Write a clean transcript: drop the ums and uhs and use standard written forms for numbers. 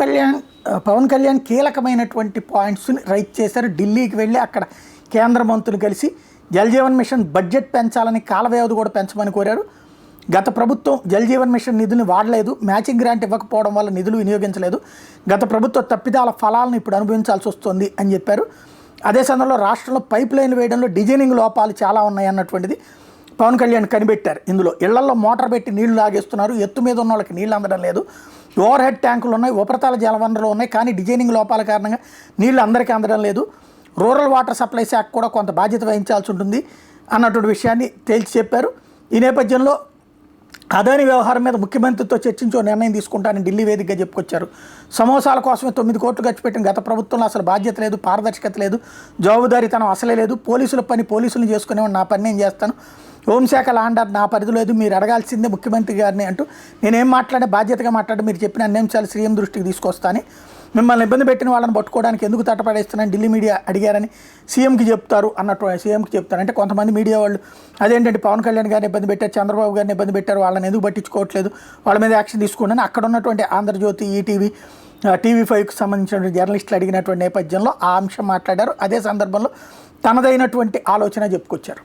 కళ్యాణ్ పవన్ కళ్యాణ్ కీలకమైనటువంటి పాయింట్స్ని రైట్ చేశారు. ఢిల్లీకి వెళ్ళి అక్కడ కేంద్ర మంత్రులు కలిసి జలజీవన్ మిషన్ బడ్జెట్ పెంచాలని, కాల వ్యవధి కూడా పెంచమని కోరారు. గత ప్రభుత్వం జలజీవన్ మిషన్ నిధులను వాడలేదు, మ్యాచింగ్ గ్రాంట్ ఇవ్వకపోవడం వల్ల నిధులు వినియోగించలేదు, గత ప్రభుత్వ తప్పిదాల ఫలాలను ఇప్పుడు అనుభవించాల్సి వస్తుంది అని చెప్పారు. అదే సమయంలో రాష్ట్రంలో పైప్ లైన్ వేయడంలో డిజైనింగ్ లోపాలు చాలా ఉన్నాయి అన్నటువంటిది పవన్ కళ్యాణ్ కనిపెట్టారు. ఇందులో ఇళ్లల్లో మోటార్ పెట్టి నీళ్లు లాగేస్తున్నారు, ఎత్తు మీద ఉన్న వాళ్ళకి నీళ్ళు అందడం లేదు, ఓవర్ హెడ్ ట్యాంకులు ఉన్నాయి, ఉపరితల జలవనరులు ఉన్నాయి, కానీ డిజైనింగ్ లోపాల కారణంగా నీళ్లు అందరికీ అందడం లేదు, రూరల్ వాటర్ సప్లై శాఖ కూడా కొంత బాధ్యత వహించాల్సి ఉంటుంది అన్నటువంటి విషయాన్ని తేల్చి చెప్పారు. ఈ నేపథ్యంలో అదాని వ్యవహారం మీద ముఖ్యమంత్రితో చర్చించి నిర్ణయం తీసుకుంటానని ఢిల్లీ వేదికగా చెప్పుకొచ్చారు. సమోసాల కోసమే 9 కోట్లు ఖర్చు పెట్టిన గత ప్రభుత్వంలో అసలు బాధ్యత లేదు, పారదర్శకత లేదు, జవాబుదారీతనం అసలే లేదు, పోలీసుల పని పోలీసులు చేసుకునేవాడు, నా పని నేను చేస్తాను, హోంశాఖ లాండర్ నా పరిధి లేదు, మీరు అడగాల్సిందే ముఖ్యమంత్రి గారిని అంటూ నేనేం మాట్లాడే బాధ్యతగా మాట్లాడి మీరు చెప్పిన అన్ని అంశాలు సీఎం దృష్టికి తీసుకొస్తాను, మిమ్మల్ని ఇబ్బంది పెట్టిన వాళ్ళని పట్టుకోవడానికి ఎందుకు తట్టపడేస్తున్నాను ఢిల్లీ మీడియా అడిగారని సీఎంకి చెప్తారు అన్నట్టు సీఎంకి చెప్తారు. అంటే కొంతమంది మీడియా వాళ్ళు అదేంటంటే పవన్ కళ్యాణ్ గారిని ఇబ్బంది పెట్టారు, చంద్రబాబు గారిని ఇబ్బంది పెట్టారు, వాళ్ళని ఎందుకు పట్టించుకోవట్లేదు, వాళ్ళ మీద యాక్షన్ తీసుకోండి అక్కడ ఉన్నటువంటి ఆంధ్రజ్యోతి, ఈటీవీ, TV5కి సంబంధించిన జర్నలిస్టులు అడిగినటువంటి నేపథ్యంలో ఆ అంశం మాట్లాడారు. అదే సందర్భంలో తనదైనటువంటి ఆలోచన చెప్పుకొచ్చారు.